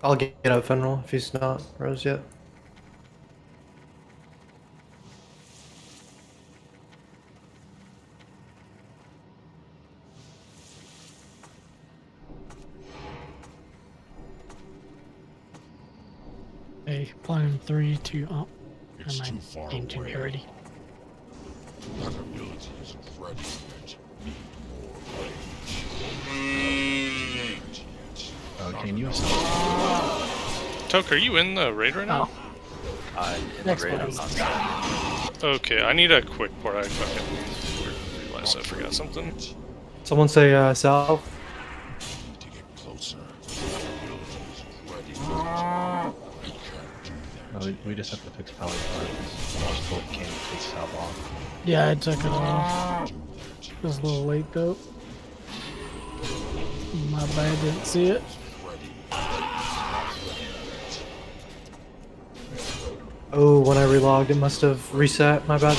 I'll get out Fenrir if he's not rose yet. Hey, plan 3, 2, oh. It's Never too mind. far Aim to me away. already. That ability isn't ready yet. Need more rage. Can you Toke, are you in the raid right now? In Next the raid, one. I'm not. Okay, I need a quick port. I fucking realized I forgot something. Someone say south. Need to get closer. That ability isn't ready yet. You can't do that. we just have to fix power parts. Lost bolt can't take south off. Yeah, I took it off. It was a little late though. My bad, didn't see it. Oh, when I relogged, it must have reset. My bad.